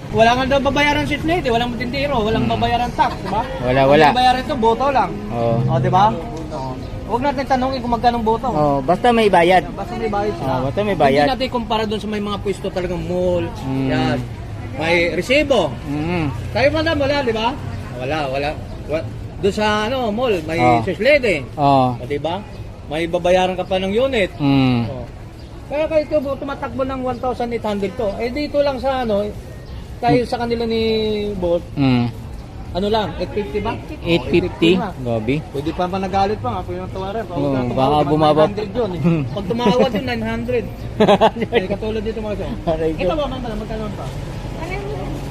Wala nga daw babayaran si Slate, walang tindero, walang babayaran tax, di ba? Wala. Ang babayaran ito, boto lang. Oo. O, di ba? Huwag natin tanongin kung magkano boto. Oh, basta may bayad. Basta may bayad sila. Oh, basta may bayad. Hindi natin kumpara doon sa may mga pwesto talagang mall. Mm. Yan. May resibo. Mm. Tayo madam, wala, di ba? Wala. Doon sa mall, may Slate. Oh. O, di ba? May babayaran ka pa ng unit. Mm. Oh. Kaya kahit ito tumatakbo ng 1,800 to. Eh dito lang sa tayo sa kanila ni Bolt, Mm. lang, 850 ba? 850. Gabi. Pwede pa nagalit pa nga kung yung tawaran. Baka bumaba. 900 yun eh. Pag tumawad yun, 900. Eh, katulad dito mga siya. Aray ko. Ito ba man pala, magkano pa?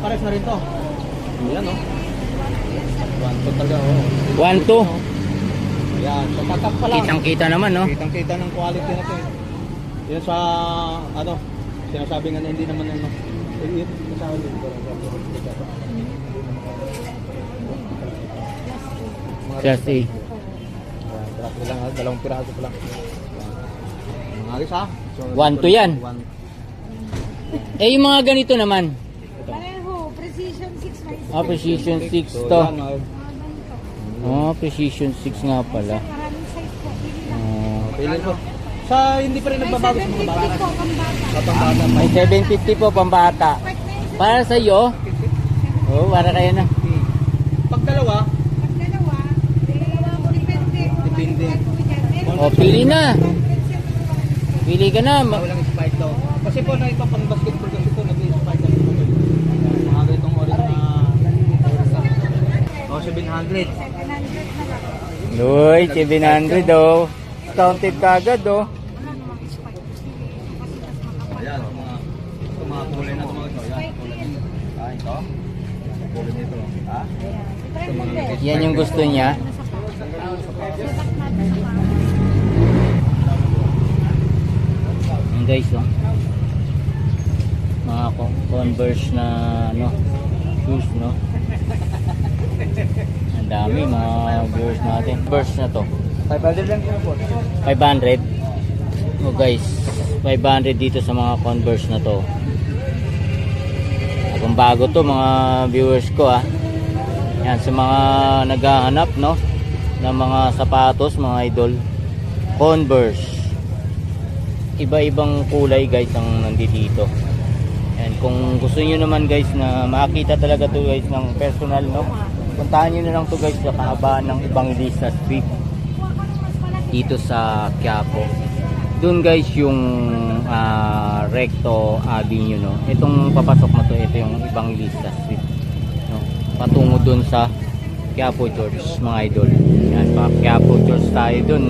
Pares na rin to. Ayan o. 1,2 talaga o. 1-2. Ayan, sa tatak pa lang. Kitang-kita naman, no? Kitang-kita ng quality na to eh. Yan sa, sinasabi nga na hindi naman kasama dito. Just A. Piraso lang, dalawang piraso pa lang. Mga alis ha? 1-2 yan. Eh, yung mga ganito naman. Pareho, Precision 6 by 6. Precision 6 to. Precision 6 nga pala. Maraming size po. Pili lang. Pili po. Sa hindi pa rin nagbabago sa mga bata. 750 po, pambata. Sa pambata. May 750 po pambata. Para sa iyo. Oh, para kayo na. Pag dalawa, Pag dalawa po, depende. Depende. Oh, pili na. Pili ka na. walang spike daw. Kasi po na ito pang basketball kasi po nag-spike na ito. Mga ganitong oras na 700. 700 na lang. Uy, 700 oh. Counted kagad oh. Ayan, mga kulay na ito mga ito. Ayan, kulay nito. Ito. Kulay nito. Ha? Yan yung gusto niya. Yan guys oh. Mga Converse na shoes no. Ang dami mga viewers natin. Converse na to. 500 lang po. 500. Oh guys, 500 dito sa mga Converse na to. Kung bago to mga viewers ko Yan sa mga naghahanap ng mga sapatos, mga idol. Converse. Iba-ibang kulay guys ang nandito. And kung gusto niyo naman guys na makita talaga to guys ng personal puntahan niyo na lang to guys sa kahabaan ng Evangelista Street dito sa Quiapo. Doon guys yung Recto Avenue Itong papasok na to, ito yung Evangelista Street patungo doon sa Quiapo Church mga idol. Yan pa, Quiapo Church tayo doon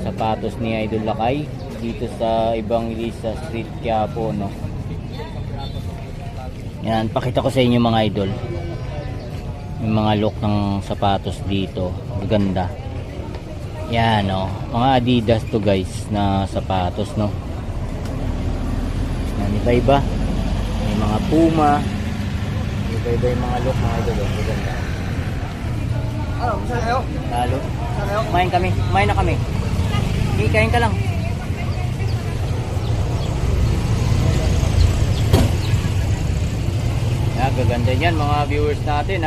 sapatos ni Idol Lakay dito sa Evangelista Street Quiapo Yan, pakita ko sa inyo mga idol yung mga look ng sapatos dito. Ganda. Yan mga Adidas to guys na sapatos Yan, iba-iba. May mga Puma. Iba-iba yung mga look mga idol. Ganda. Saan kayo? Lalo. Kumain kami. Kumain na kami. Kain ka lang. Yan, gaganda yan mga viewers natin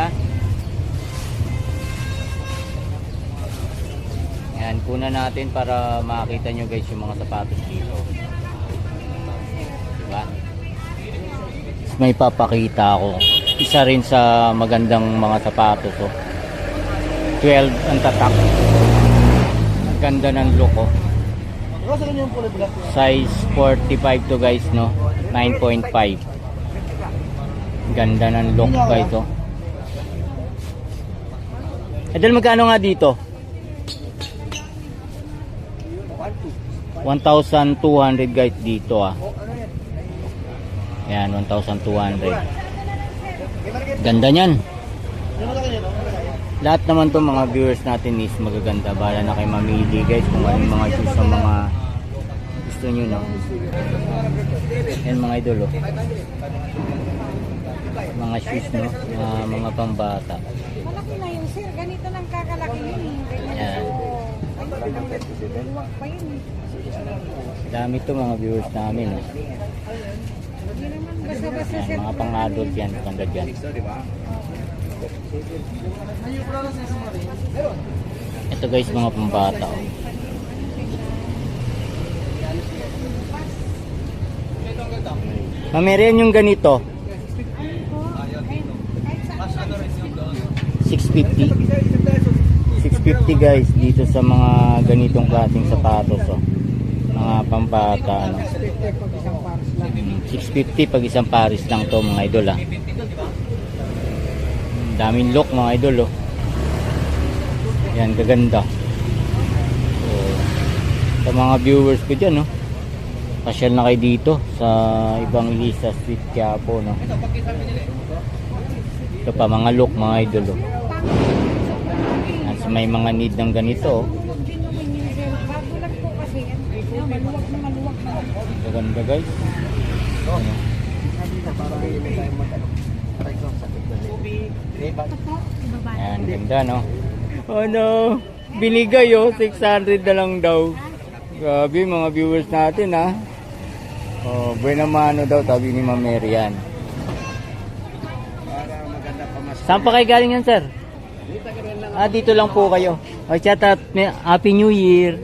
Yan, kuna natin para makita nyo guys yung mga sapatos dito. Diba? May papakita ako. Isa rin sa magandang mga sapatos 12 ang tatak. Ang ganda ng look Size 45 to guys 9.5. Ganda ng look guys Idol, magkano nga dito? 1,200 guys dito Yan, 1,200. Ganda niyan. Lahat naman to mga viewers natin is magaganda. Bala na kayo mamili guys kung ano yung mga shoes sa mga gusto nyo Yan mga idol mga shoes mga pambata. Malaki na yun, sir. Ganito lang kakalaki yun. Yan. Luwag pa yun. Dami to mga viewers namin Ilabas sa Yan, mga pang-adult yan, standard yan. Ito guys, mga pambata. Oh. Mamerian yung ganito, 650. 650 guys dito sa mga ganitong klaseng sapatos, oh. Mga pambata, ano. 650 pag isang pares lang to, mga idol, ah. Daming look, mga idol, oh. Yan, gaganda. So, sa mga viewers ko dyan, no, pasyal na kayo dito sa ibang Lisa Street Quiapo, no. Ito pa, mga look, mga idol, oh. Yan, so may mga need ng ganito, oh. Bago lang po kasi. Maluwag na maluwag na. Gaganda guys. Ano? Yan, ganda, no. Oh no, binigay, oh, 600 na lang daw. Grabe, mga viewers natin, ha. Oh, buena mano daw, sabi ni Ma'am Marian. Saan pa kayo galing yan, sir? Ah, dito lang po kayo. Oh, shout out, Happy New Year.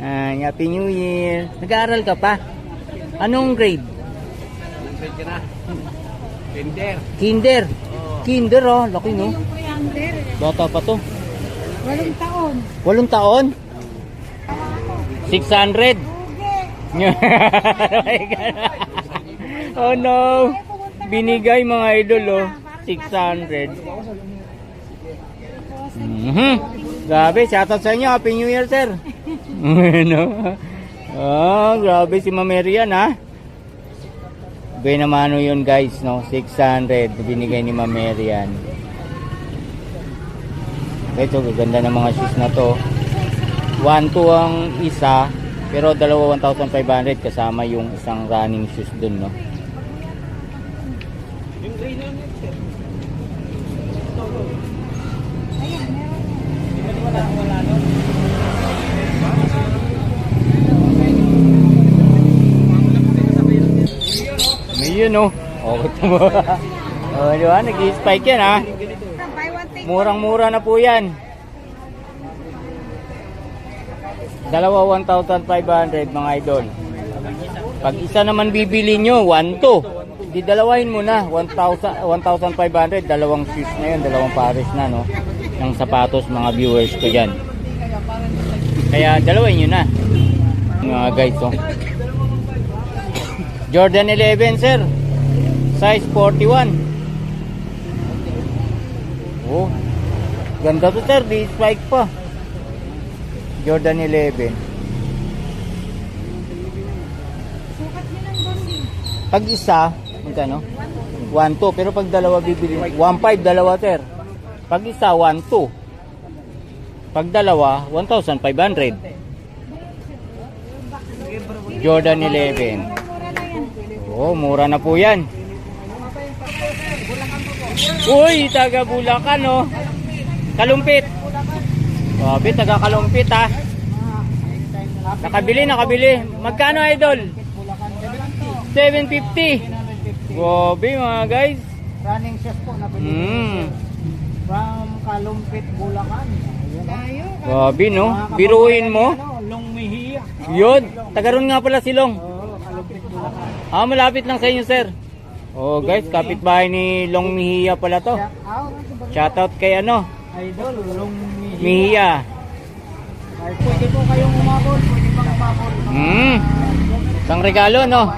Ah, Happy New Year. Nag-aaral ka pa? Anong grade? Kinder. Kinder, oh, laki, no. Yung kuyander. Bata pa to. 8 taon. 8 taon? 600. Uge. Oh no. Binigay, mga idol, oh. 600. Grabe, shoutout sa inyo. Happy New Year, sir. No? Oh, grabe si Ma'am Marian, ha. Benamano yun, guys, no. 600 binigay ni Ma'am Marian. Ito, gaganda ng mga shoes na to. 1-2 ang isa, pero dalawa 1,500 kasama yung isang running shoes dun, no. May yun, no. Okay mo. Oh, di ba? Nag-i-spike yan, ha. Buy one take. Murang-mura na po yan. Dalawa 1,500, mga idol. Pag isa naman bibili nyo, 1,200. Di dalawahin mo na, 1,500. Dalawang shoes na yun, dalawang pares na, no, ng sapatos, mga viewers ko dyan. Kaya dalawahin nyo na, mga guys, oh. Jordan 11, sir. Size 41. Oh, ganda to, sir. Di spike pa. Jordan 11. Sukat nyo ng bossing. Pag isa, magkano? 1,200. Pero pag dalawa bibili, 1,500 dalawa, sir. Pag isa, 1,200. Pag dalawa, 1,500. Jordan 11. Oh, mura na po yan. Uy, taga Bulacan, oh. Kalumpit. Grabe, taga Kalumpit, ha. Nakabili. Magkano, idol? 750. Grabe, mga guys. Running shoes po na pinili. From Kalumpit, Bulacan. Tayo. Grabe, no? Biruin mo. Long Mejia. Yun, taga ron nga pala silong. Kalumpit, Bulacan. Ah, malapit lang sa inyo, sir. Oh, guys, kapitbahay ni Long Mejia pala to. Out. Shoutout kay ano, Idol, Long Mejia. Mejia. Ay, pwede po kayong umabot. Pwede pang umabot. Isang regalo, no?